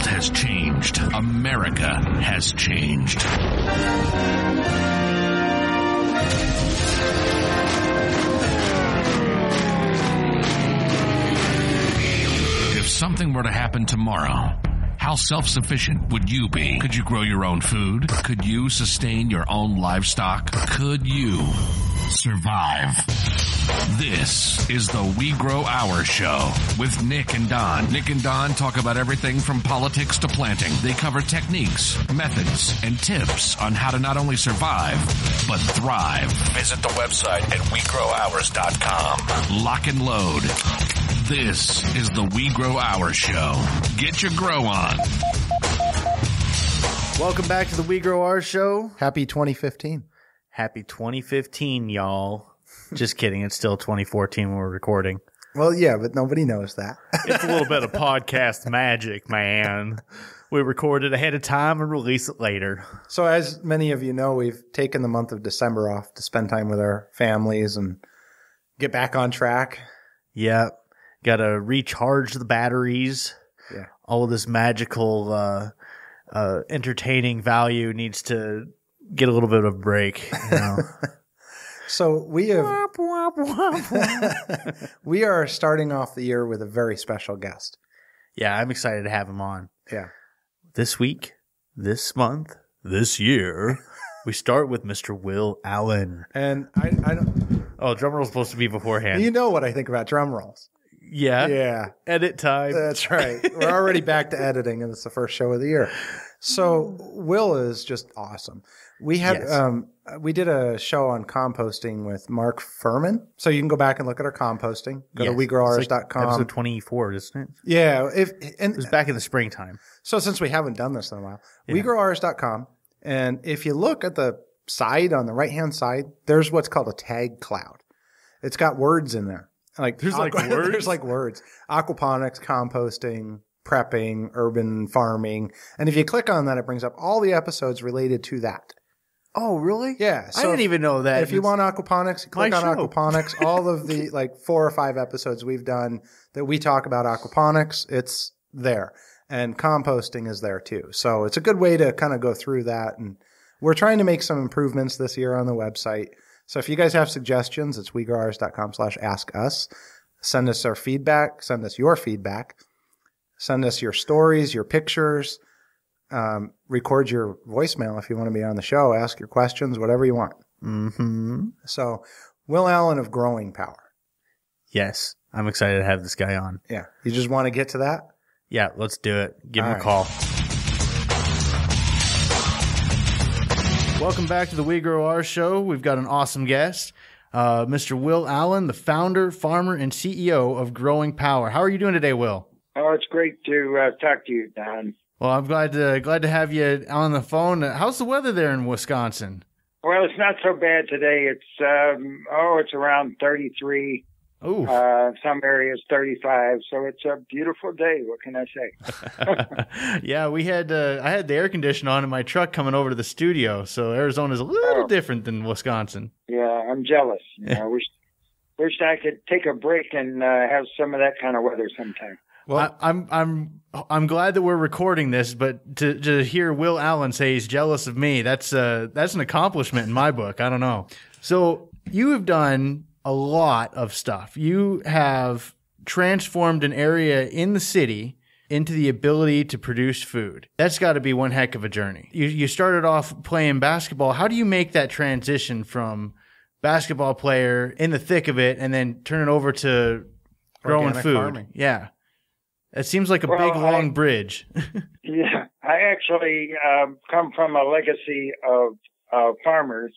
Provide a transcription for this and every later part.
world has changed. America has changed. If something were to happen tomorrow, how self-sufficient would you be? Could you grow your own food? Could you sustain your own livestock? Could you survive? This is the WeGrowOurs show with Nick and Don. Nick and Don talk about everything from politics to planting. They cover techniques, methods, and tips on how to not only survive, but thrive. Visit the website at WeGrowOurs.com. Lock and load. This is the WeGrowOurs show. Get your grow on. Welcome back to the WeGrowOurs show. Happy 2015. Happy 2015, y'all. Just kidding. It's still 2014 when we're recording. Well, yeah, but nobody knows that. It's a little bit of podcast magic, man. We record it ahead of time and release it later. So as many of you know, we've taken the month of December off to spend time with our families and get back on track. Yeah. Got to recharge the batteries. Yeah. All of this magical, entertaining value needs to get a little bit of a break, you know. So we are starting off the year with a very special guest. Yeah, I'm excited to have him on. Yeah. This week, this month, this year, we start with Mr. Will Allen. And I don't. Oh, drum roll's supposed to be beforehand. You know what I think about drum rolls. Yeah. Yeah. Edit time. That's right. We're already back to editing, and it's the first show of the year. So Will is just awesome. We had we did a show on composting with Mark Furman. So you can go back and look at our composting. Go to WeGrowOurs.com. Episode 24, isn't it? Yeah. It was back in the springtime. So since we haven't done this in a while, WeGrowOurs.com. And if you look at the side, on the right-hand side, there's what's called a tag cloud. It's got words in there. There's words? There's words. Aquaponics, composting, prepping, urban farming. And if you click on that, it brings up all the episodes related to that. Oh, really? Yeah. So I didn't even know that. If you want aquaponics, click on aquaponics. All of the 4 or 5 episodes we've done that we talk about aquaponics, it's there. And composting is there too. So it's a good way to kind of go through that. And we're trying to make some improvements this year on the website. So if you guys have suggestions, it's WeGrowOurs.com/askus. Send us our feedback. Send us your feedback. Send us your stories, your pictures. Record your voicemail if you want to be on the show. Ask your questions, whatever you want. Mm-hmm. So, Will Allen of Growing Power. Yes. I'm excited to have this guy on. Yeah. You just want to get to that? Yeah, let's do it. Give him a call. Welcome back to the WeGrowOurs show. We've got an awesome guest, Mr. Will Allen, the founder, farmer, and CEO of Growing Power. How are you doing today, Will? Oh, it's great to talk to you, Don. Well, I'm glad to have you on the phone. How's the weather there in Wisconsin? Well, it's not so bad today. It's around 33. Ooh. Some areas 35. So it's a beautiful day. What can I say? Yeah, I had the air conditioner on in my truck coming over to the studio. So Arizona's a little different than Wisconsin. Yeah, I'm jealous. I wish I could take a break and have some of that kind of weather sometime. Well, I'm glad that we're recording this, but to hear Will Allen say he's jealous of me, that's an accomplishment in my book. I don't know. So you have done a lot of stuff. You have transformed an area in the city into the ability to produce food. That's got to be one heck of a journey. You started off playing basketball. How do you make that transition from basketball player in the thick of it and then turn it over to growing Organic food? farming. Yeah. It seems like a big, long bridge. Yeah, I actually come from a legacy of farmers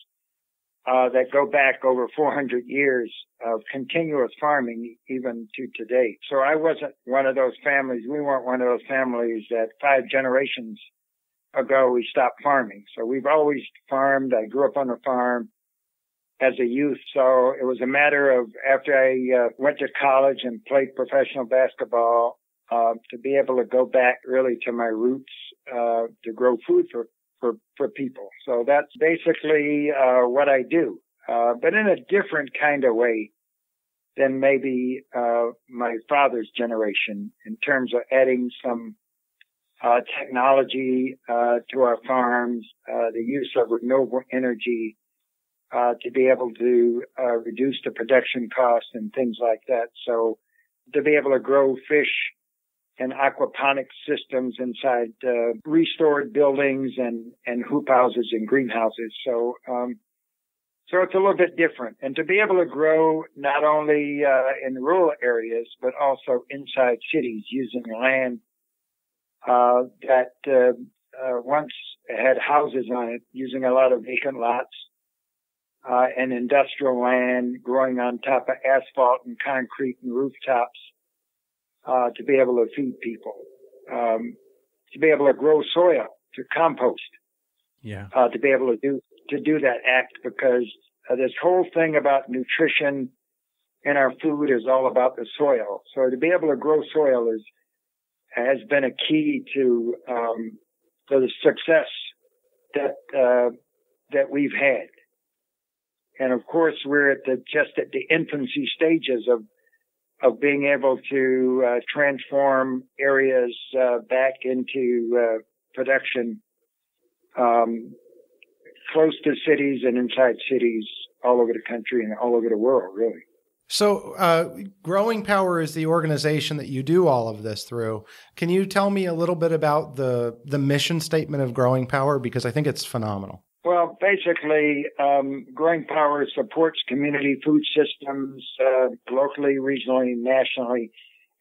that go back over 400 years of continuous farming, even to today. So I wasn't one of those families. We weren't one of those families that 5 generations ago we stopped farming. So we've always farmed. I grew up on a farm as a youth. So it was a matter of after I went to college and played professional basketball, to be able to go back really to my roots, to grow food for people. So that's basically what I do, but in a different kind of way than maybe my father's generation in terms of adding some technology to our farms, the use of renewable energy to be able to reduce the production costs and things like that. So to be able to grow fish in aquaponics systems inside restored buildings and hoop houses and greenhouses. So it's a little bit different. And to be able to grow not only in rural areas, but also inside cities using land that once had houses on it, using a lot of vacant lots and industrial land growing on top of asphalt and concrete and rooftops to be able to feed people, to be able to grow soil, to compost, to be able to do that act, because this whole thing about nutrition in our food is all about the soil. So to be able to grow soil has been a key to the success that we've had. And of course, we're just at the infancy stages of being able to transform areas back into production close to cities and inside cities all over the country and all over the world, really. So Growing Power is the organization that you do all of this through. Can you tell me a little bit about the mission statement of Growing Power? Because I think it's phenomenal. Well, basically, Growing Power supports community food systems locally, regionally, nationally,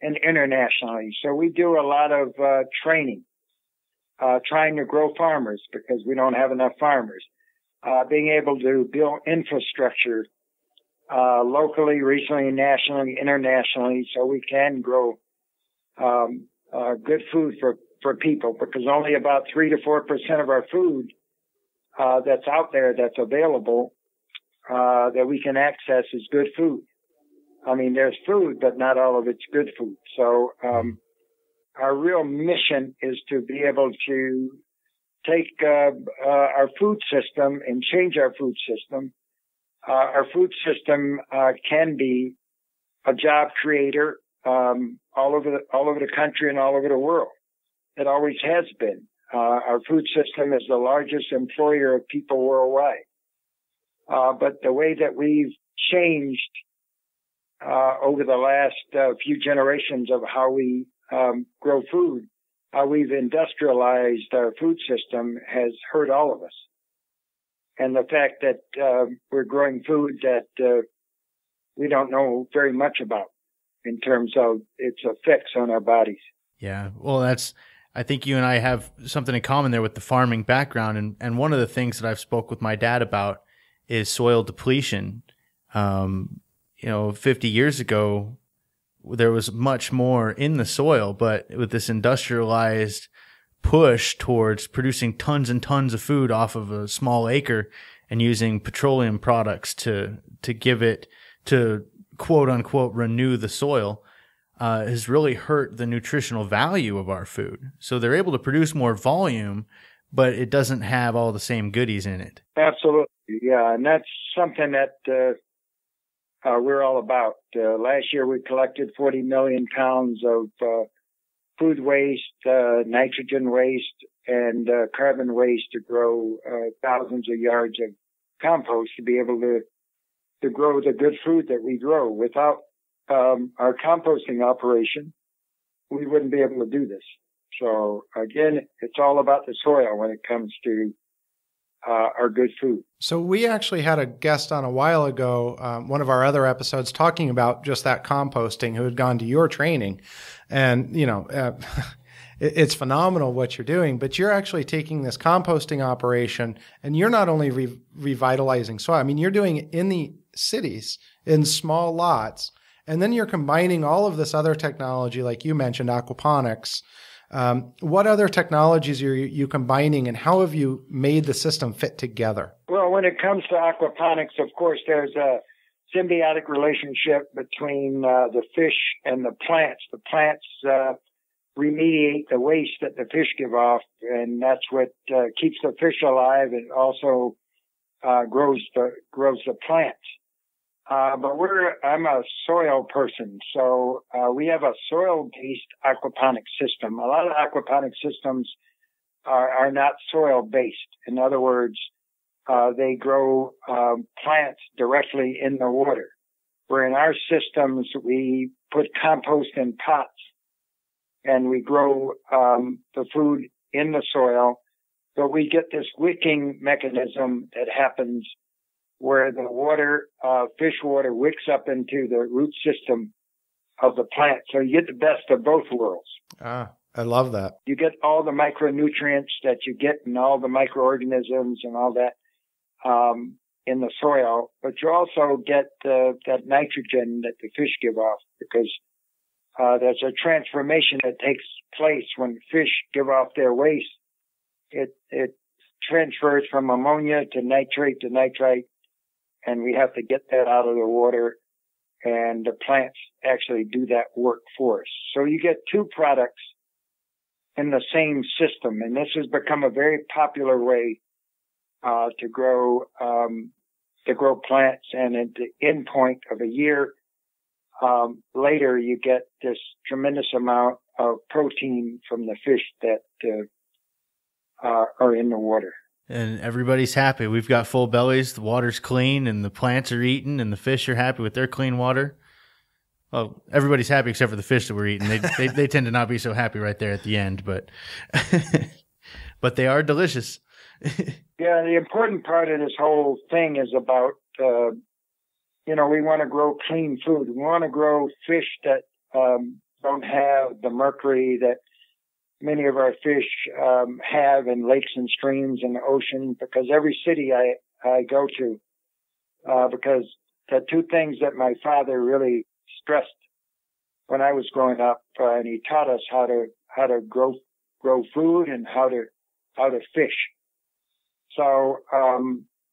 and internationally. So we do a lot of training, trying to grow farmers because we don't have enough farmers, being able to build infrastructure locally, regionally, nationally, internationally, so we can grow good food for people, because only about 3 to 4% of our food that's out there that's available that we can access is good food. I mean, there's food, but not all of it's good food. So our real mission is to be able to take our food system and change our food system. Our food system can be a job creator all over the country and all over the world. It always has been. Our food system is the largest employer of people worldwide. But the way that we've changed over the last few generations of how we grow food, how we've industrialized our food system has hurt all of us. And the fact that we're growing food that we don't know very much about in terms of its effects on our bodies. Yeah, well, I think you and I have something in common there with the farming background. And one of the things that I've spoke with my dad about is soil depletion. 50 years ago, there was much more in the soil, but with this industrialized push towards producing tons and tons of food off of a small acre and using petroleum products to give it, to quote unquote renew the soil, has really hurt the nutritional value of our food. So they're able to produce more volume, but it doesn't have all the same goodies in it. Absolutely. Yeah. And that's something that we're all about. Last year we collected 40 million pounds of food waste, nitrogen waste, and carbon waste to grow thousands of yards of compost to be able to grow the good food that we grow. Without our composting operation, we wouldn't be able to do this. So again, it's all about the soil when it comes to our good food. So we actually had a guest on a while ago, one of our other episodes, talking about just that composting, who had gone to your training. And, it's phenomenal what you're doing, but you're actually taking this composting operation and you're not only revitalizing soil. I mean, you're doing it in the cities in small lots, and then you're combining all of this other technology, like you mentioned, aquaponics. What other technologies are you combining, and how have you made the system fit together? Well, when it comes to aquaponics, of course, there's a symbiotic relationship between the fish and the plants. The plants remediate the waste that the fish give off, and that's what keeps the fish alive and also grows the plants. But I'm a soil person. So, we have a soil-based aquaponic system. A lot of aquaponic systems are not soil-based. In other words, they grow, plants directly in the water. Where in our systems, we put compost in pots and we grow, the food in the soil. But we get this wicking mechanism that happens where the water, fish water wicks up into the root system of the plant. So you get the best of both worlds. Ah, I love that. You get all the micronutrients that you get and all the microorganisms and all that, in the soil, but you also get, that nitrogen that the fish give off because, there's a transformation that takes place when fish give off their waste. It transfers from ammonia to nitrate to nitrite, and we have to get that out of the water, and the plants actually do that work for us. So you get two products in the same system, and this has become a very popular way to grow plants. And at the end point of a year later, you get this tremendous amount of protein from the fish that are in the water. And everybody's happy. We've got full bellies, the water's clean, and the plants are eaten, and the fish are happy with their clean water. Well, everybody's happy except for the fish that we're eating. They tend to not be so happy right there at the end, but but they are delicious. Yeah, the important part of this whole thing is about, we want to grow clean food. We want to grow fish that don't have the mercury that many of our fish have in lakes and streams and the ocean, because every city I go to, because the two things that my father really stressed when I was growing up, and he taught us how to grow food and how to fish. So,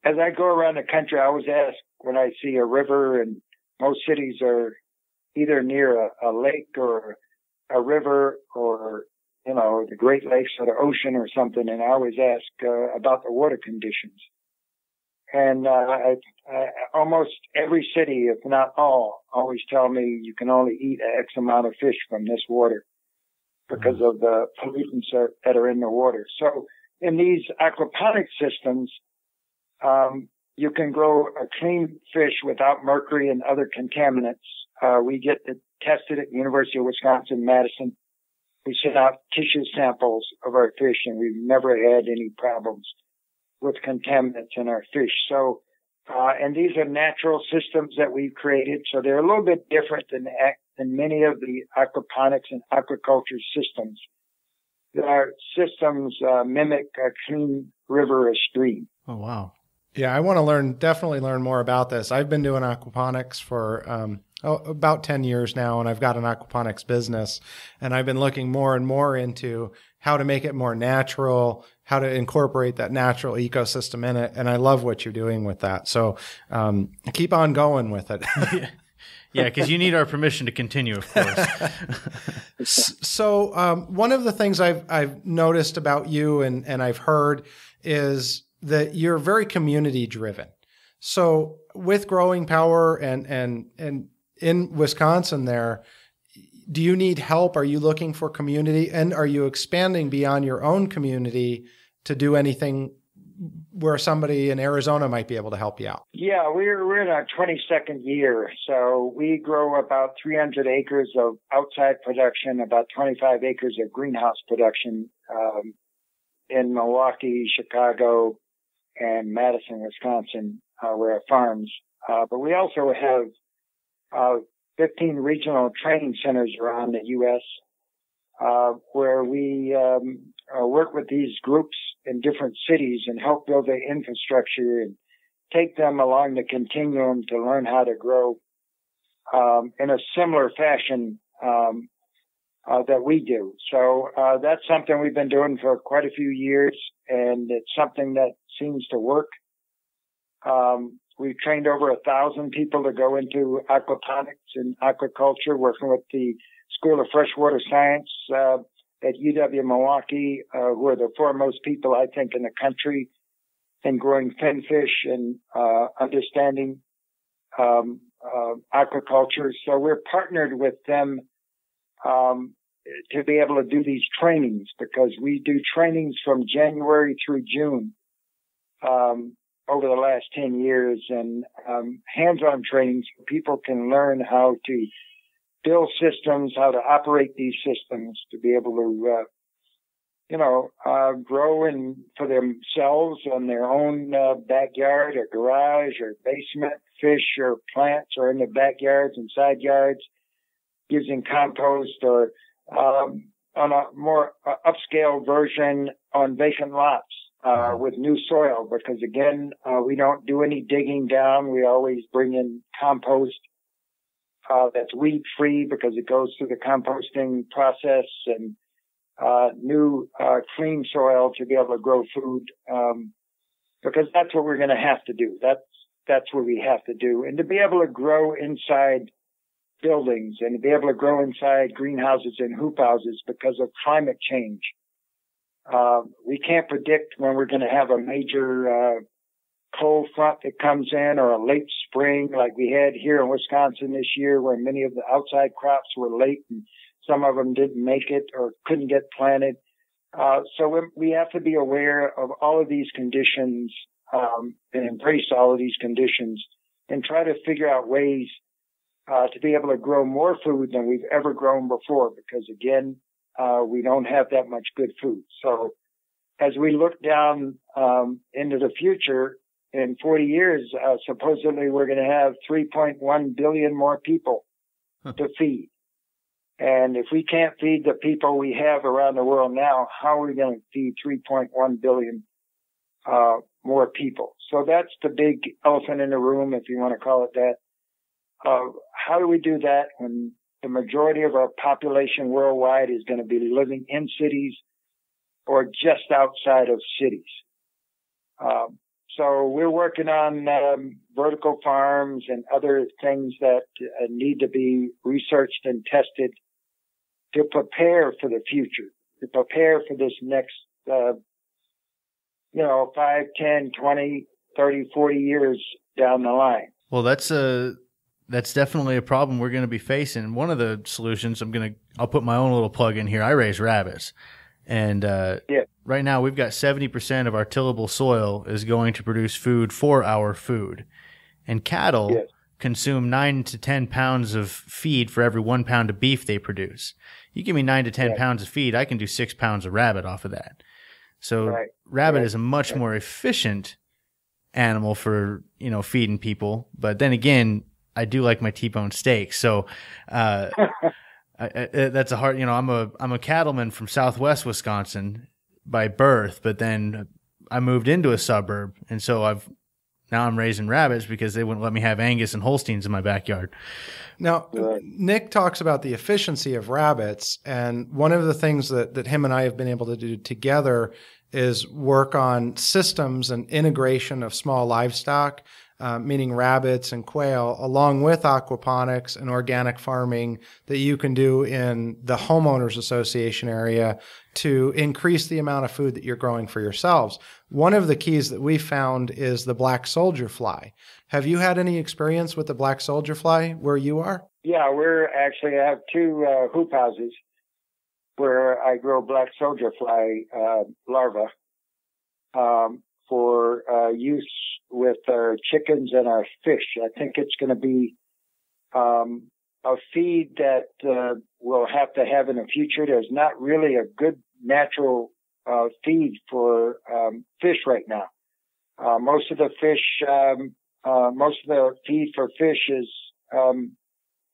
as I go around the country, I always ask when I see a river, and most cities are either near a lake or a river or, the Great Lakes or the ocean or something. And I always ask, about the water conditions. And, almost every city, if not all, always tell me you can only eat X amount of fish from this water because of the pollutants that are in the water. So in these aquaponic systems, you can grow a clean fish without mercury and other contaminants. We get it tested at the University of Wisconsin-Madison. We send out tissue samples of our fish, and we've never had any problems with contaminants in our fish. So, and these are natural systems that we've created, so they're a little bit different than many of the aquaponics and aquaculture systems. Our systems mimic a clean river or stream. Oh, wow. Yeah, I want to definitely learn more about this. I've been doing aquaponics for about 10 years now, and I've got an aquaponics business, and I've been looking more and more into how to make it more natural, how to incorporate that natural ecosystem in it, and I love what you're doing with that. So keep on going with it. Yeah, because you need our permission to continue, of course. So one of the things I've noticed about you and I've heard is that you're very community driven. So with Growing Power and in Wisconsin there, do you need help? Are you looking for community? And are you expanding beyond your own community to do anything where somebody in Arizona might be able to help you out? Yeah, we're in our 22nd year. So we grow about 300 acres of outside production, about 25 acres of greenhouse production in Milwaukee, Chicago, and Madison, Wisconsin, where our farms. But we also have 15 regional training centers around the U.S. Where we work with these groups in different cities and help build their infrastructure and take them along the continuum to learn how to grow in a similar fashion that we do. So that's something we've been doing for quite a few years, and it's something that seems to work. We've trained over 1,000 people to go into aquaponics and aquaculture, working with the School of Freshwater Science at UW-Milwaukee, who are the foremost people, I think, in the country in growing finfish and understanding aquaculture. So we're partnered with them to be able to do these trainings, because we do trainings from January through June over the last 10 years, and hands-on trainings so people can learn how to build systems, how to operate these systems, to be able to grow for themselves on their own backyard or garage or basement, fish or plants, or in the backyards and side yards, using compost, or on a more upscale version on vacant lots with new soil. Because again, we don't do any digging down. We always bring in compost that's weed free, because it goes through the composting process, and new clean soil to be able to grow food, because that's what we're going to have to do. That's what we have to do. And to be able to grow inside buildings, and to be able to grow inside greenhouses and hoop houses because of climate change. We can't predict when we're going to have a major cold front that comes in, or a late spring like we had here in Wisconsin this year, where many of the outside crops were late and some of them didn't make it or couldn't get planted. So we have to be aware of all of these conditions and embrace all of these conditions, and try to figure out ways to be able to grow more food than we've ever grown before, because again, we don't have that much good food. So as we look down into the future, in 40 years, supposedly we're going to have 3.1 billion more people to feed. And if we can't feed the people we have around the world now, how are we going to feed 3.1 billion more people? So that's the big elephant in the room, if you want to call it that. How do we do that when the majority of our population worldwide is going to be living in cities or just outside of cities? So we're working on vertical farms and other things that need to be researched and tested to prepare for the future, to prepare for this next, 5, 10, 20, 30, 40 years down the line. Well, that's definitely a problem we're going to be facing. One of the solutions, I'll put my own little plug in here. I raise rabbits. And right now we've got 70% of our tillable soil is going to produce food for our food. And cattle consume 9 to 10 pounds of feed for every 1 pound of beef they produce. You give me 9 to 10 pounds of feed, I can do 6 pounds of rabbit off of that. So rabbit is a much more efficient animal for, feeding people. But then again, I do like my T-bone steak. So, that's a hard, I'm a cattleman from Southwest Wisconsin by birth, but then I moved into a suburb. And so now I'm raising rabbits because they wouldn't let me have Angus and Holsteins in my backyard. Now, Nick talks about the efficiency of rabbits. And one of the things that him and I have been able to do together is work on systems and integration of small livestock, meaning rabbits and quail, along with aquaponics and organic farming that you can do in the homeowners association area to increase the amount of food that you're growing for yourselves. One of the keys that we found is the black soldier fly. Have you had any experience with the black soldier fly where you are? Yeah, I have 2 hoop houses where I grow black soldier fly larvae for use with our chickens and our fish. I think it's going to be a feed that we'll have to have in the future. There's not really a good natural feed for fish right now. Most of the feed for fish is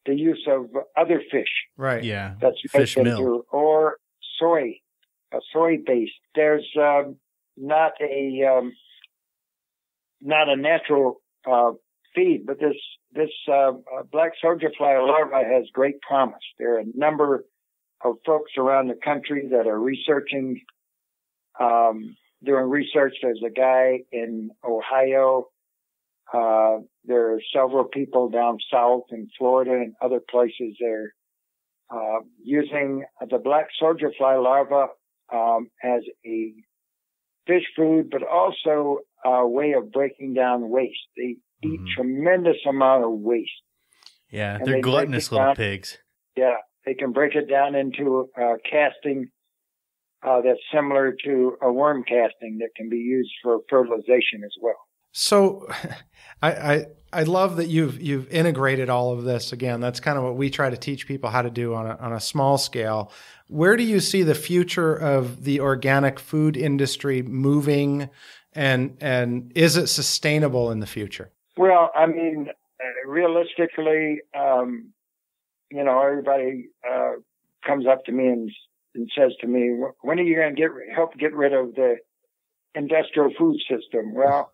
the use of other fish. Right. Yeah. That's fish meal or soy based. There's not a natural feed, but this black soldier fly larva has great promise. There are a number of folks around the country that are researching, doing research. There's a guy in Ohio. There are several people down south in Florida and other places there using the black soldier fly larva as a fish food, but also a way of breaking down waste. eat tremendous amount of waste. Yeah, And they're gluttonous little pigs. Yeah, they can break it down into casting that's similar to a worm casting that can be used for fertilization as well. So I love that you've integrated all of this. Again, that's kind of what we try to teach people how to do on a small scale. Where do you see the future of the organic food industry moving, and is it sustainable in the future? Well, I mean, realistically, everybody comes up to me and says to me, when are you going to help get rid of the industrial food system? Well,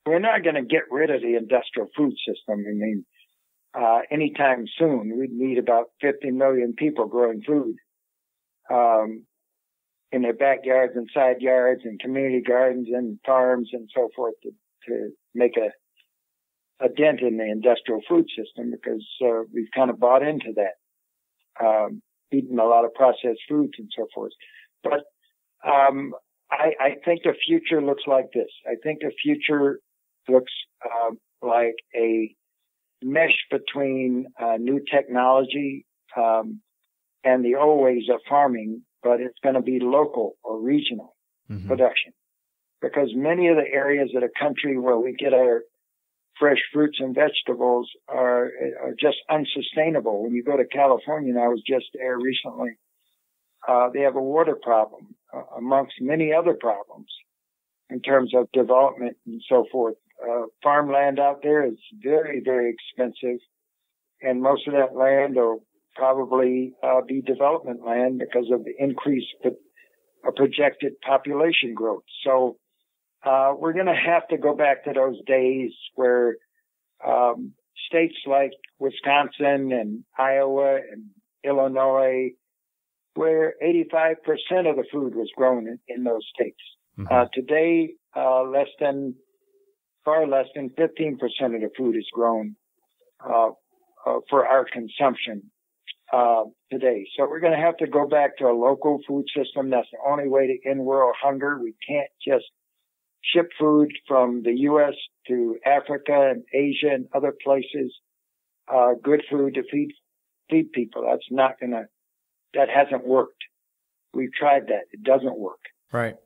we're not going to get rid of the industrial food system. I mean, anytime soon. We'd need about 50 million people growing food in their backyards and side yards and community gardens and farms and so forth to make a dent in the industrial food system, because we've kind of bought into that, eating a lot of processed foods and so forth. But I think the future looks like this. I think the future looks like a mesh between new technology and the old ways of farming, but it's going to be local or regional production. Because many of the areas of the country where we get our fresh fruits and vegetables are just unsustainable. When you go to California, and I was just there recently, they have a water problem amongst many other problems in terms of development and so forth. Farmland out there is very, very expensive, and most of that land will probably be development land because of the increased projected population growth. So we're going to have to go back to those days where states like Wisconsin and Iowa and Illinois, where 85% of the food was grown in those states. Today, far less than 15% of the food is grown for our consumption today. So we're going to have to go back to a local food system. That's the only way to end world hunger. We can't just ship food from the U.S. to Africa and Asia and other places, good food to feed people. That hasn't worked. We've tried that. It doesn't work. Right.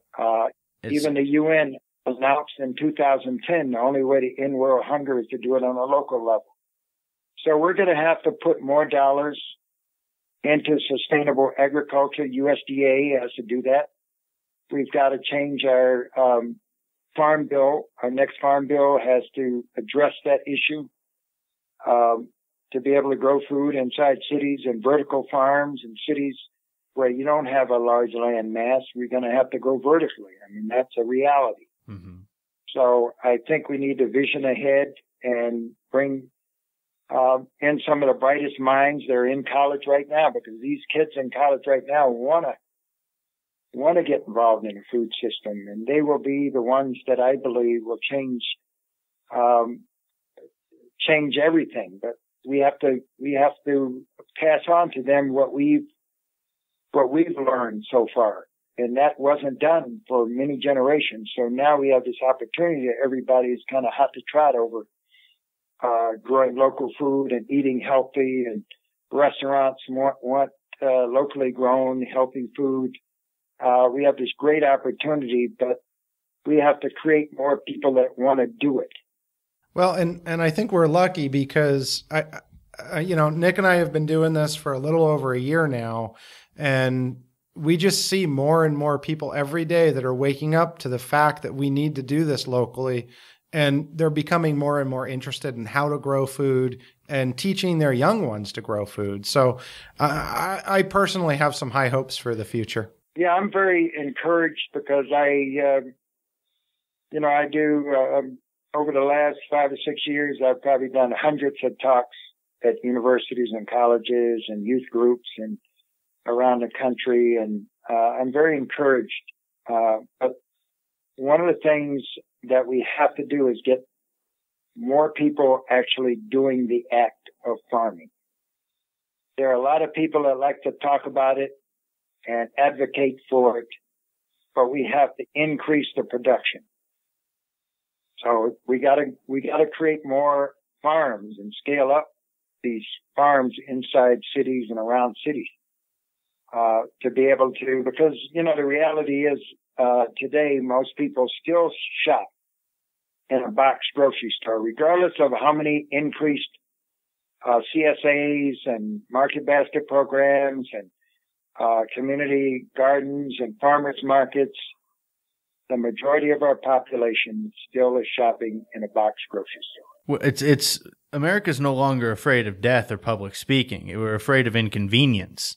Even the UN announced in 2010, the only way to end world hunger is to do it on a local level. So we're going to have to put more dollars into sustainable agriculture. USDA has to do that. We've got to change our farm bill. Our next farm bill has to address that issue to be able to grow food inside cities and vertical farms and cities where you don't have a large land mass. We're going to have to go vertically. I mean, that's a reality. So I think we need to vision ahead and bring in some of the brightest minds that are in college right now, because these kids in college right now want to get involved in the food system, and they will be the ones that I believe will change everything. But we have to pass on to them what we've learned so far, and that wasn't done for many generations. So now we have this opportunity that everybody is kind of hot to trot over, growing local food and eating healthy, and restaurants want locally grown, healthy food. We have this great opportunity, but we have to create more people that want to do it. Well, and I think we're lucky because Nick and I have been doing this for a little over a year now, and we just see more and more people every day that are waking up to the fact that we need to do this locally, and they're becoming more and more interested in how to grow food and teaching their young ones to grow food. So I personally have some high hopes for the future. Yeah, I'm very encouraged because I do, over the last 5 or 6 years, I've probably done hundreds of talks at universities and colleges and youth groups and around the country. And I'm very encouraged. But one of the things that we have to do is get more people actually doing the act of farming. There are a lot of people that like to talk about it and advocate for it, but we have to increase the production. So we gotta create more farms and scale up these farms inside cities and around cities, to be able to, because, the reality is, today most people still shop in a box grocery store, regardless of how many increased CSAs and market basket programs and community gardens and farmers markets. The majority of our population still is shopping in a box grocery store. Well, it's America's no longer afraid of death or public speaking. We're afraid of inconvenience.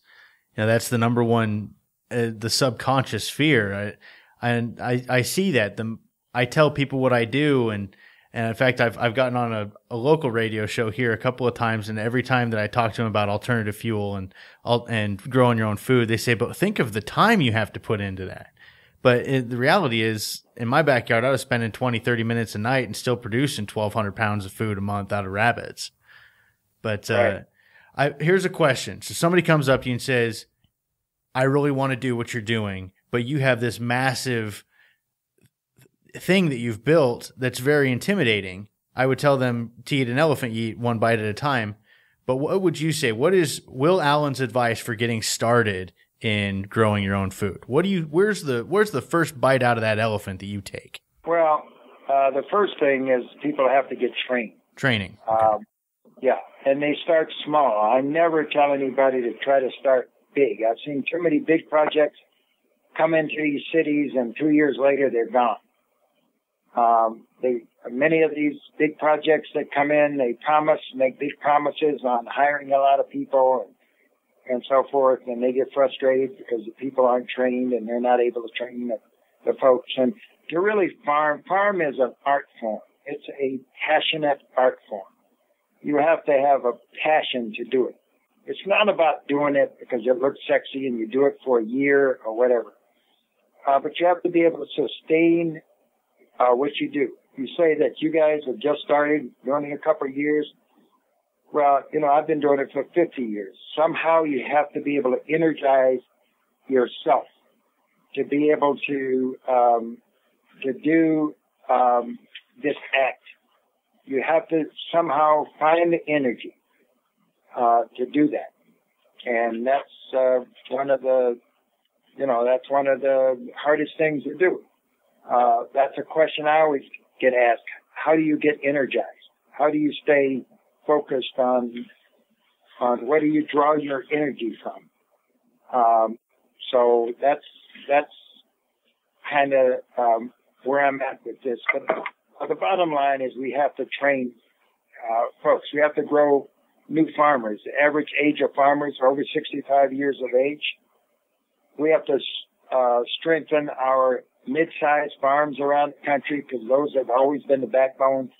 That's the number one, the subconscious fear. I see that. I tell people what I do, and in fact, I've gotten on a local radio show here a couple of times, and every time that I talk to them about alternative fuel and growing your own food, they say, "But think of the time you have to put into that." But the reality is, in my backyard, I was spending 20, 30 minutes a night and still producing 1,200 pounds of food a month out of rabbits. But here's a question. So somebody comes up to you and says, "I really want to do what you're doing, but you have this massive thing that you've built that's very intimidating." I would tell them to eat an elephant, you eat one bite at a time. But what would you say? What is Will Allen's advice for getting started in growing your own food? Where's the first bite out of that elephant that you take? Well, the first thing is people have to get trained. Training. Okay. Yeah, and they start small. I never tell anybody to try to start big. I've seen too many big projects come into these cities, and 2 years later they're gone. Many of these big projects that come in, they make big promises on hiring a lot of people and so forth, and they get frustrated because the people aren't trained and they're not able to train the folks. And to really farm is an art form. It's a passionate art form. You have to have a passion to do it. It's not about doing it because it looks sexy and you do it for a year or whatever. But you have to be able to sustain what you do. You say that you guys have just started doing it a couple of years. Well, I've been doing it for 50 years. Somehow you have to be able to energize yourself to be able to do this act. You have to somehow find the energy to do that, and that's one of the hardest things to do. That's a question I always get asked. How do you get energized? How do you stay focused on where do you draw your energy from? So that's kind of where I'm at with this. But the bottom line is we have to train folks. We have to grow new farmers. The average age of farmers are over 65 years of age. We have to strengthen our mid-sized farms around the country because those have always been the backbone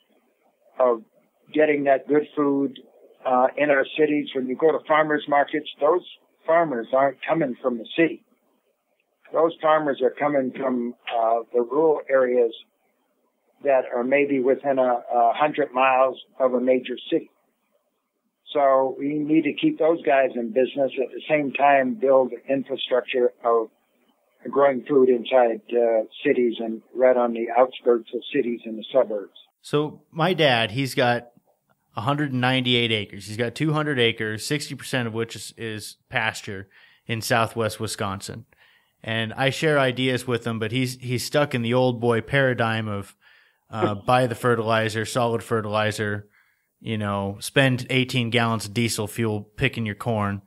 of getting that good food in our cities. When you go to farmers markets, those farmers aren't coming from the city. Those farmers are coming from the rural areas that are maybe within 100 miles of a major city. So we need to keep those guys in business at the same time build infrastructure of growing food inside cities and right on the outskirts of cities and the suburbs. So my dad, he's got 198 acres. He's got 200 acres, 60% of which is pasture in southwest Wisconsin. And I share ideas with him, but he's stuck in the old boy paradigm of buy the fertilizer, solid fertilizer, spend 18 gallons of diesel fuel picking your corn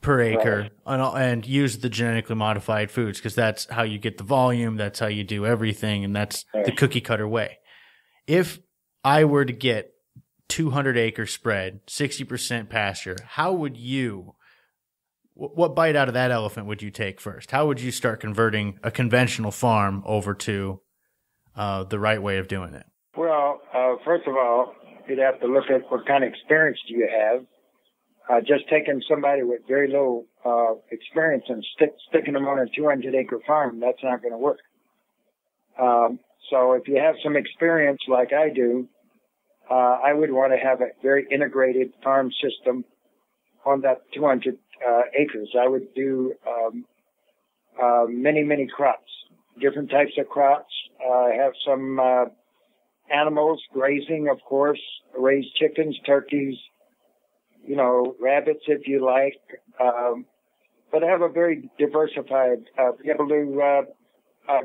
per acre, and use the genetically modified foods because that's how you get the volume, that's how you do everything, and that's the cookie cutter way. If I were to get 200 acre spread, 60% pasture, how would what bite out of that elephant would you take first? How would you start converting a conventional farm over to the right way of doing it? Well, first of all, you'd have to look at what kind of experience do you have. Just taking somebody with very little experience and sticking them on a 200-acre farm, that's not going to work. So if you have some experience like I do, I would want to have a very integrated farm system on that 200 acres. I would do many crops, different types of crops. I have some animals, grazing, of course, raise chickens, turkeys, rabbits if you like, but have a very diversified, be able to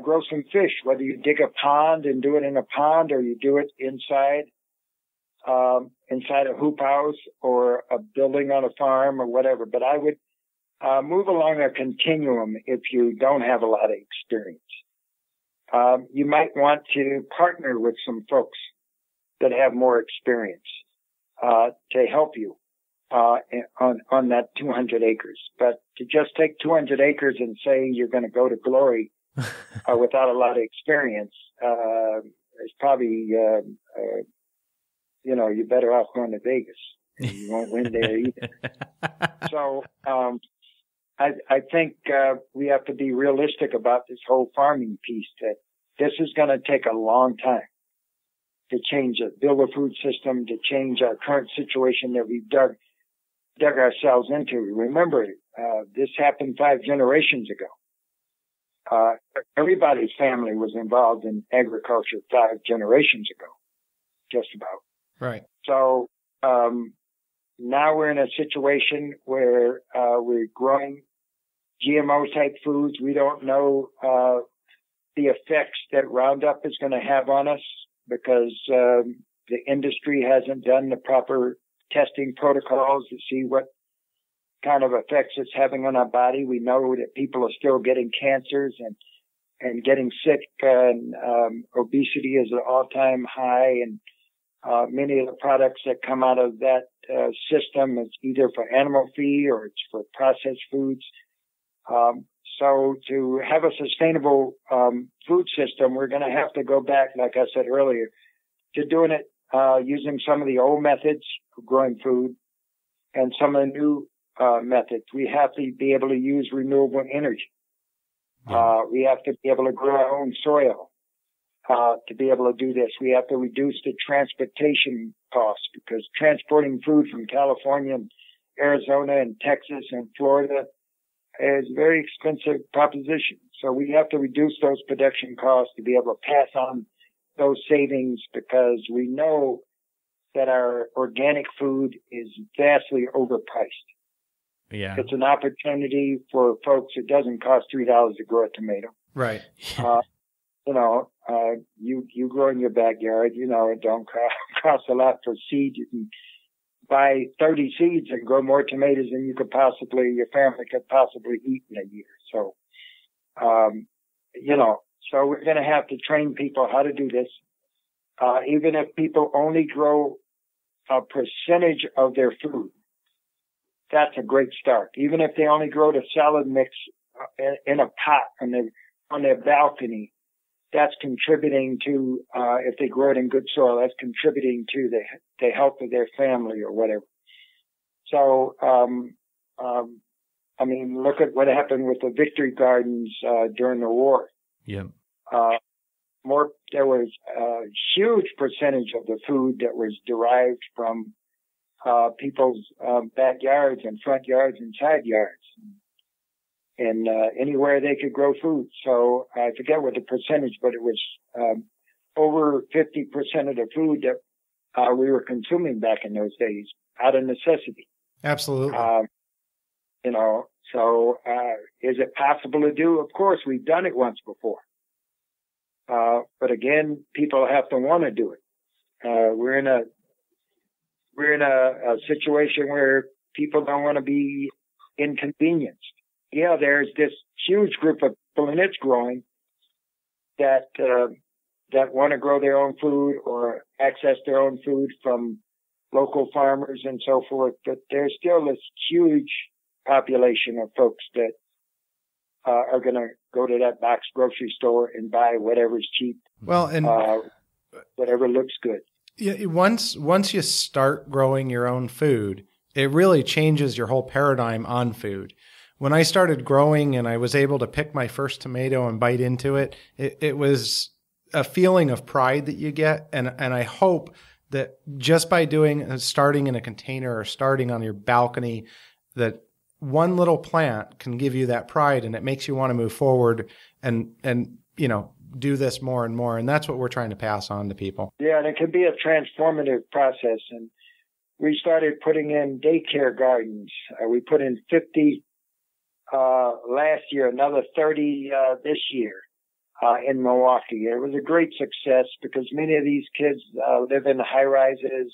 grow some fish, whether you dig a pond and do it in a pond or you do it inside a hoop house or a building on a farm or whatever. But I would move along a continuum if you don't have a lot of experience. You might want to partner with some folks that have more experience to help you on that 200 acres. But to just take 200 acres and say you're going to go to glory without a lot of experience is probably, you're better off going to Vegas. You won't win there either. So I think we have to be realistic about this whole farming piece, that this is going to take a long time to build a food system, to change our current situation that we've dug ourselves into. Remember, this happened 5 generations ago. Everybody's family was involved in agriculture 5 generations ago, just about. Right. So now we're in a situation where we're growing GMO type foods. We don't know the effects that Roundup is going to have on us because the industry hasn't done the proper testing protocols to see what kind of effects it's having on our body. We know that people are still getting cancers and getting sick, and obesity is an all-time high, and many of the products that come out of that system is either for animal feed or it's for processed foods. So to have a sustainable food system, we're going to have to go back, like I said earlier, to doing it using some of the old methods of growing food and some of the new methods. We have to be able to use renewable energy. We have to be able to grow our own soil to be able to do this. We have to reduce the transportation costs because transporting food from California and Arizona and Texas and Florida is a very expensive proposition. So we have to reduce those production costs to be able to pass on those savings because we know that our organic food is vastly overpriced. Yeah. It's an opportunity for folks. It doesn't cost $3 to grow a tomato. Right. You grow in your backyard, it don't cost a lot for seed. You can buy 30 seeds and grow more tomatoes than your family could possibly eat in a year. So, so we're going to have to train people how to do this. Even if people only grow a percentage of their food, that's a great start. Even if they only grow the salad mix in a pot on their balcony, that's contributing to, if they grow it in good soil, that's contributing to the health of their family or whatever. So, look at what happened with the Victory Gardens during the war. Yeah. There was a huge percentage of the food that was derived from people's backyards and front yards and side yards. And anywhere they could grow food. So I forget what the percentage, but it was over 50% of the food that we were consuming back in those days out of necessity. Absolutely. So is it possible to do? Of course, we've done it once before. But again, people have to want to do it. We're in a situation where people don't want to be inconvenienced. Yeah, there's this huge group of people, and it's growing, that want to grow their own food or access their own food from local farmers and so forth. But there's still this huge population of folks that are going to go to that box grocery store and buy whatever's cheap. Well, and whatever looks good. Yeah, once you start growing your own food, it really changes your whole paradigm on food. When I started growing and I was able to pick my first tomato and bite into it, it was a feeling of pride that you get. And I hope that just by starting in a container or starting on your balcony, that one little plant can give you that pride and it makes you want to move forward and do this more and more. And that's what we're trying to pass on to people. Yeah, and it can be a transformative process. And we started putting in daycare gardens. We put in 50 last year, another 30 this year in Milwaukee. It was a great success because many of these kids live in high rises,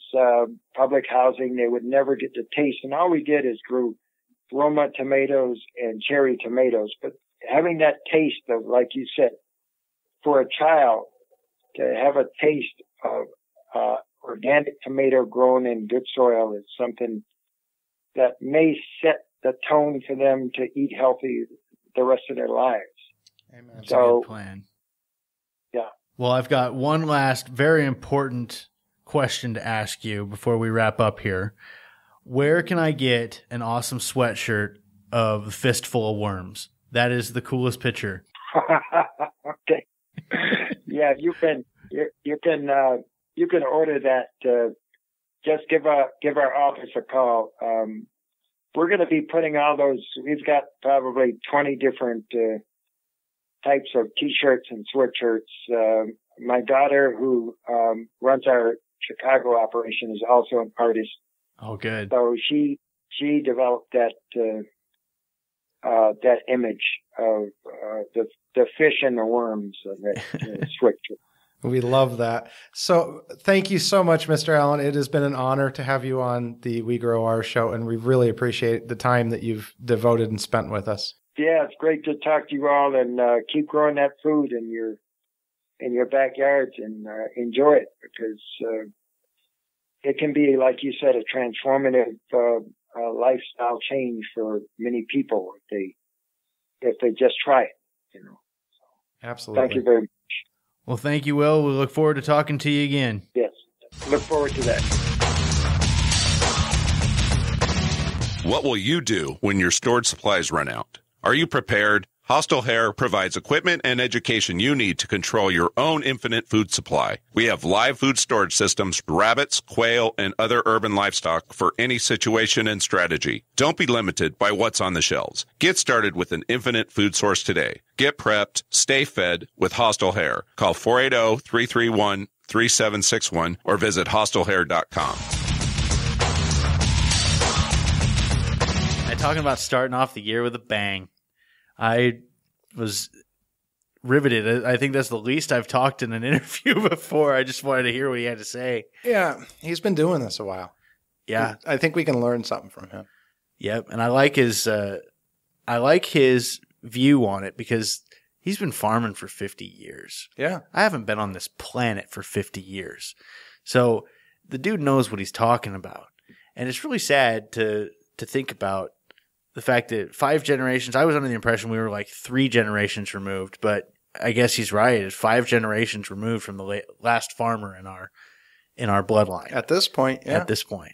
public housing. They would never get the taste. And all we did is grew Roma tomatoes and cherry tomatoes. But having that taste of, like you said, for a child to have a taste of organic tomato grown in good soil is something that may set the tone for them to eat healthy the rest of their lives. Amen. That's a good plan. Yeah. Well, I've got one last very important question to ask you before we wrap up here. Where can I get an awesome sweatshirt of a fistful of worms? That is the coolest picture. Okay. Yeah, you can order that. Just give our office a call. We're going to be putting all those. We've got probably 20 different types of T-shirts and sweatshirts. My daughter, who runs our Chicago operation, is also an artist. Oh, good. So she developed that image of the fish and the worms of that sweatshirt. We love that. So thank you so much, Mr. Allen. It has been an honor to have you on the We Grow Ours show, and we really appreciate the time that you've devoted and spent with us. Yeah, it's great to talk to you all, and keep growing that food in your backyards and enjoy it, because it can be, like you said, a transformative lifestyle change for many people if they just try it. Absolutely. Thank you very much. Well, thank you, Will. We look forward to talking to you again. Yes, look forward to that. What will you do when your stored supplies run out? Are you prepared? Hostile Hair provides equipment and education you need to control your own infinite food supply. We have live food storage systems, rabbits, quail, and other urban livestock for any situation and strategy. Don't be limited by what's on the shelves. Get started with an infinite food source today. Get prepped, stay fed with Hostile Hair. Call 480-331-3761 or visit hostlehair.com. Talking about starting off the year with a bang. I was riveted. I think that's the least I've talked in an interview before. I just wanted to hear what he had to say. Yeah, he's been doing this a while. Yeah, I think we can learn something from him. Yep, and I like his view on it because he's been farming for 50 years. Yeah, I haven't been on this planet for 50 years, so the dude knows what he's talking about, and it's really sad to think about. The fact that 5 generations, I was under the impression we were like 3 generations removed, but I guess he's right. It's 5 generations removed from the last farmer in our bloodline. At this point, yeah. At this point.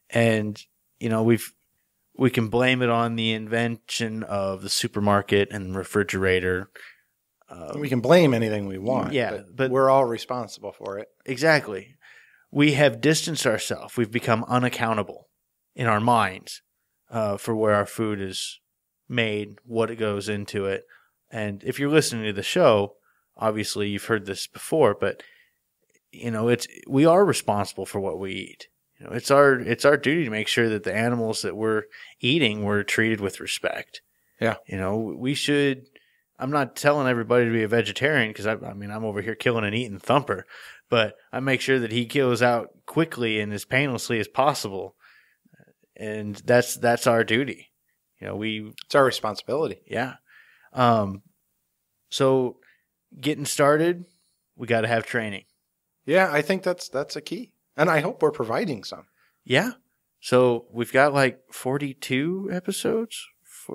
And, we can blame it on the invention of the supermarket and refrigerator. We can blame anything we want. Yeah. But we're all responsible for it. Exactly. We have distanced ourselves. We've become unaccountable in our minds. For where our food is made, what it goes into it. And if you're listening to the show, obviously you've heard this before, but we are responsible for what we eat. It's our duty to make sure that the animals that we're eating were treated with respect. Yeah. We should. I'm not telling everybody to be a vegetarian because I'm over here killing and eating Thumper, but I make sure that he kills out quickly and as painlessly as possible. And that's our duty. It's our responsibility. Yeah. So getting started, we got to have training. Yeah, I think that's a key. And I hope we're providing some. Yeah. So we've got like 42 episodes.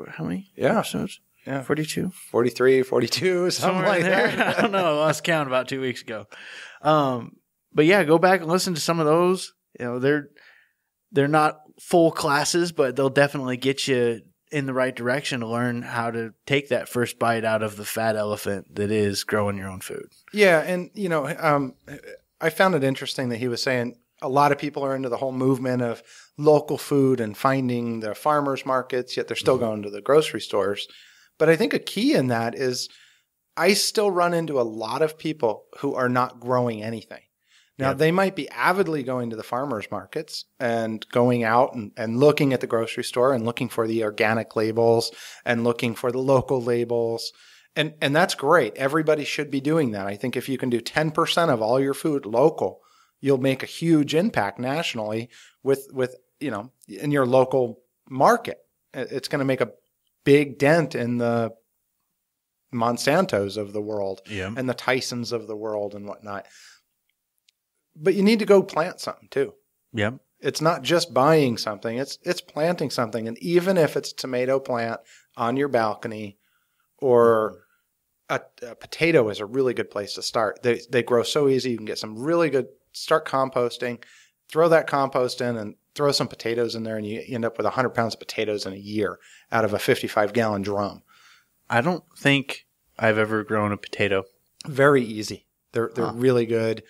How many episodes? Yeah. 42? 43, 42, something like that. I don't know. I lost count about 2 weeks ago. But yeah, go back and listen to some of those. They're not full classes, but they'll definitely get you in the right direction to learn how to take that first bite out of the fat elephant that is growing your own food. Yeah. And, I found it interesting that he was saying a lot of people are into the whole movement of local food and finding the farmers markets, yet they're still going to the grocery stores. But I think a key in that is I still run into a lot of people who are not growing anything. Now, they might be avidly going to the farmers markets and going out and looking at the grocery store and looking for the organic labels and looking for the local labels. And that's great. Everybody should be doing that. I think if you can do 10% of all your food local, you'll make a huge impact nationally with in your local market. It's going to make a big dent in the Monsantos of the world and the Tysons of the world and whatnot. But you need to go plant something too. Yep. It's not just buying something, it's planting something. And even if it's a tomato plant on your balcony or a potato is a really good place to start. They grow so easy. You can get some really good, start composting, throw that compost in and throw some potatoes in there and you end up with 100 pounds of potatoes in a year out of a 55-gallon drum. I don't think I've ever grown a potato. Very easy. They're really good.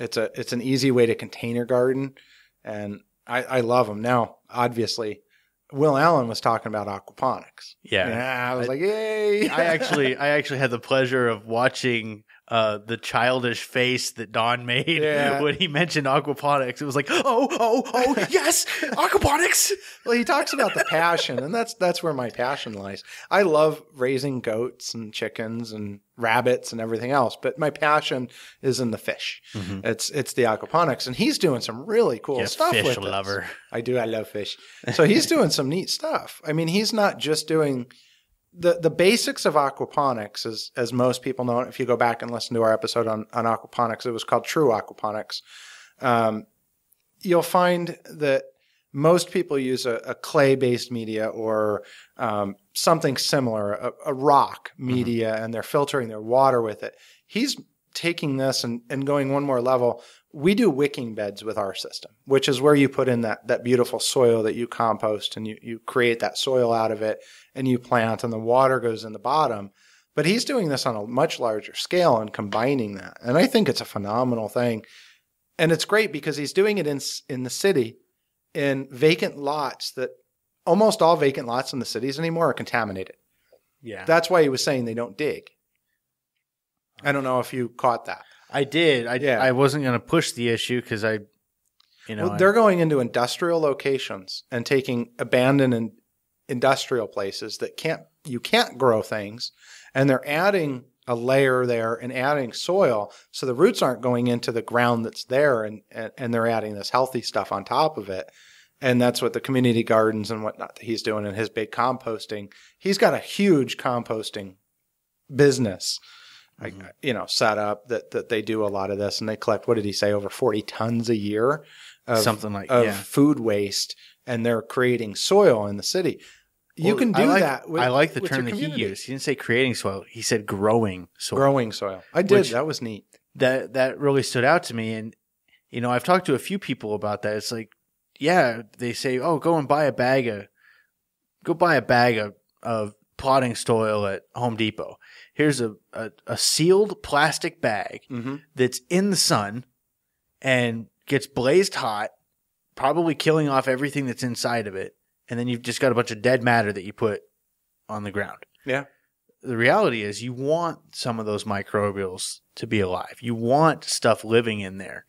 It's an easy way to contain your garden, and I love them. Now, obviously, Will Allen was talking about aquaponics. Yeah, I was like, yay! I actually had the pleasure of watching the childish face that Don made when he mentioned aquaponics. It was like, oh, yes, aquaponics. Well, he talks about the passion, and that's where my passion lies. I love raising goats and chickens and rabbits and everything else, but my passion is in the fish. Mm-hmm. It's the aquaponics, and he's doing some really cool stuff with it. Fish lover. I do. I love fish. So he's doing some neat stuff. I mean, he's not just doing the basics of aquaponics, as most people know. If you go back and listen to our episode on aquaponics, it was called True Aquaponics. You'll find that most people use a clay-based media or something similar, a rock media, and they're filtering their water with it. He's taking this and going one more level. We do wicking beds with our system, which is where you put in that beautiful soil that you compost and you create that soil out of it and you plant and the water goes in the bottom. But he's doing this on a much larger scale and combining that. And I think it's a phenomenal thing. And it's great because he's doing it in the city in vacant lots that almost all vacant lots in the cities anymore are contaminated. Yeah. That's why he was saying they don't dig. I don't know if you caught that. I did. I wasn't going to push the issue because they're going into industrial locations and taking abandoned industrial places that you can't grow things, and they're adding a layer there and adding soil so the roots aren't going into the ground that's there, and they're adding this healthy stuff on top of it. And that's what the community gardens and whatnot that he's doing in his big composting. He's got a huge composting business. Set up that they do a lot of this, and they collect, what did he say, over 40 tons a year of food waste, and they're creating soil in the city. You can do that. I like the term that he used. He didn't say creating soil. He said growing soil. Growing soil. I did. That was neat. That really stood out to me. And, I've talked to a few people about that. It's like, yeah, they say, oh, go buy a bag of potting soil at Home Depot. Here's a sealed plastic bag that's in the sun and gets blazed hot, probably killing off everything that's inside of it. And then you've just got a bunch of dead matter that you put on the ground. Yeah. The reality is you want some of those microbials to be alive. You want stuff living in there.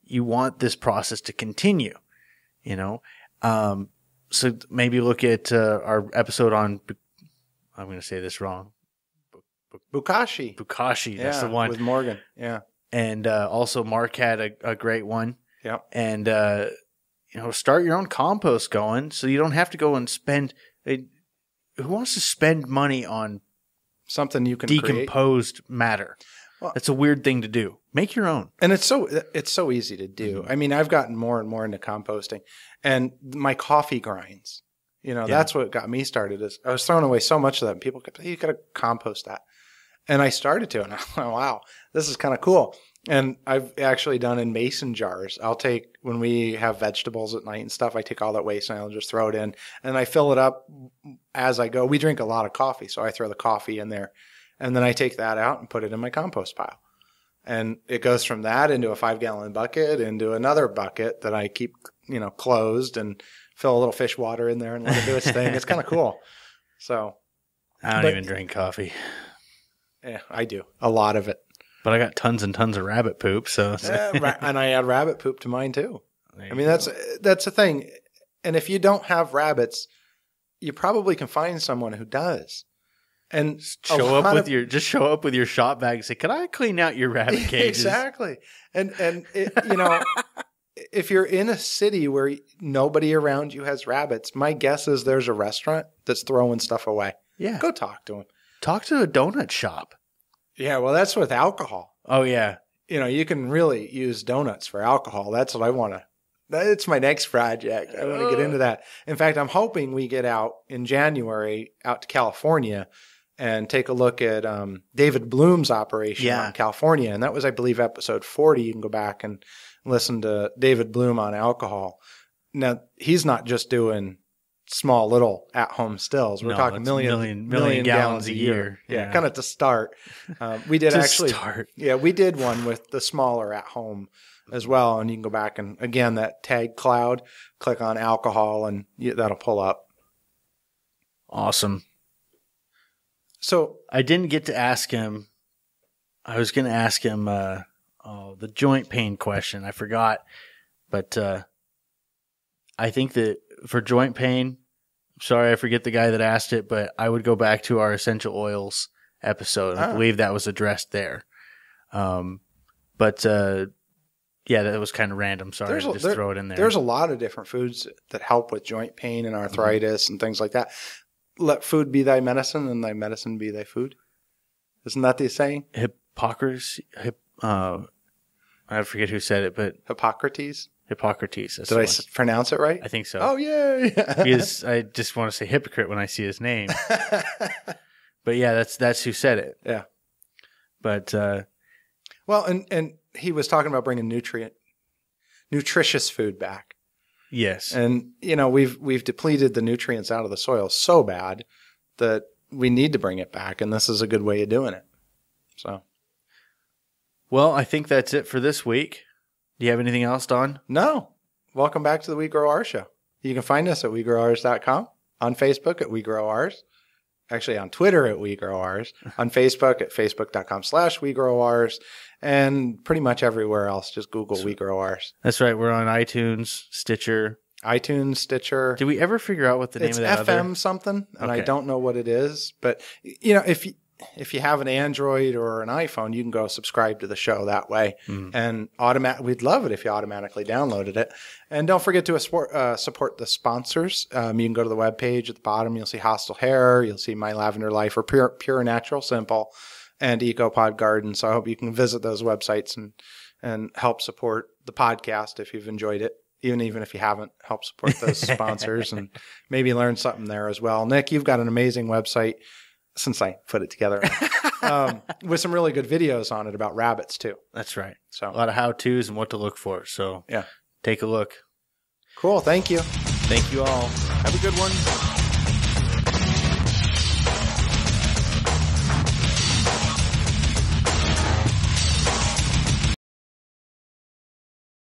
You want this process to continue, So maybe look at our episode on, I'm going to say this wrong. Bukashi. That's the one. With Morgan. Yeah. And also Mark had a great one. Yeah. And, start your own compost going so you don't have to go and spend. Who wants to spend money on something you can decomposed matter? Well, that's a weird thing to do. Make your own. And it's so easy to do. I mean, I've gotten more and more into composting, and my coffee grinds. That's what got me started. Is I was throwing away so much of that, and people kept saying, you got to compost that. And I started to, and I went, wow, this is kind of cool. And I've actually done in mason jars. I'll take, when we have vegetables at night and stuff, I take all that waste and I'll just throw it in, and I fill it up as I go. We drink a lot of coffee, so I throw the coffee in there, and then I take that out and put it in my compost pile. And it goes from that into a 5-gallon bucket, into another bucket that I keep, closed, and fill a little fish water in there and let it do its thing. It's kind of cool. So I don't even drink coffee. Yeah, I do. A lot of it. But I got tons and tons of rabbit poop, so And I add rabbit poop to mine too. I mean, that's the thing. And if you don't have rabbits, you probably can find someone who does. And show up with your shop bag and say, "Can I clean out your rabbit cages?" Exactly. And it, you know, if you're in a city where nobody around you has rabbits, my guess is there's a restaurant that's throwing stuff away. Yeah. Go talk to them. Talk to a donut shop. Yeah, well, that's with alcohol. Oh, yeah. You know, you can really use donuts for alcohol. That's what I want to. That's my next project. I want to get into that. In fact, I'm hoping we get out in January out to California and take a look at David Bloom's operation in California. And that was, I believe, episode 40. You can go back and listen to David Bloom on alcohol. Now, he's not just doing small little at-home stills. We're talking million gallons a year. Yeah, kind of to start. We did we did one with the smaller at-home as well. And you can go back and, again, that tag cloud, click on alcohol, and that'll pull up. Awesome. So I didn't get to ask him. I was going to ask him the joint pain question. I forgot. But I think that for joint pain, sorry, I forget the guy that asked it, but I would go back to our essential oils episode. I believe that was addressed there. Yeah, that was kind of random. Sorry, just throw it in there. There's a lot of different foods that help with joint pain and arthritis and things like that. Let food be thy medicine and thy medicine be thy food. Isn't that the saying? Hippocrates. I forget who said it, but Hippocrates. Hippocrates. Did I pronounce it right? I think so. Oh, yeah. Because I just want to say hypocrite when I see his name. But yeah, that's who said it. Yeah. But well, and he was talking about bringing nutritious food back. Yes. And you know, we've depleted the nutrients out of the soil so bad that we need to bring it back, and this is a good way of doing it. So, well, I think that's it for this week. Do you have anything else, Don? No. Welcome back to the WeGrowOurs show. You can find us at WeGrowOurs.com, on Facebook at WeGrowOurs, actually on Twitter at WeGrowOurs, on Facebook at Facebook.com/WeGrowOurs, and pretty much everywhere else. Just Google WeGrowOurs. That's right. We're on iTunes, Stitcher. Did we ever figure out what the name of that It's FM something, and I don't know what it is. But, you know, if you have an Android or an iPhone, you can go subscribe to the show that way. And we'd love it if you automatically downloaded it. And don't forget to support the sponsors. You can go to the webpage at the bottom. You'll see Hostile Hair. You'll see My Lavender Life, or Pure Natural Simple, and EcoPod Garden. So I hope you can visit those websites and help support the podcast if you've enjoyed it. Even if you haven't, help support those sponsors and maybe learn something there as well. Nick, you've got an amazing website, since I put it together, with some really good videos on it about rabbits too. That's right. So a lot of how-tos and what to look for. So yeah, take a look. Cool. Thank you. Thank you all. Have a good one.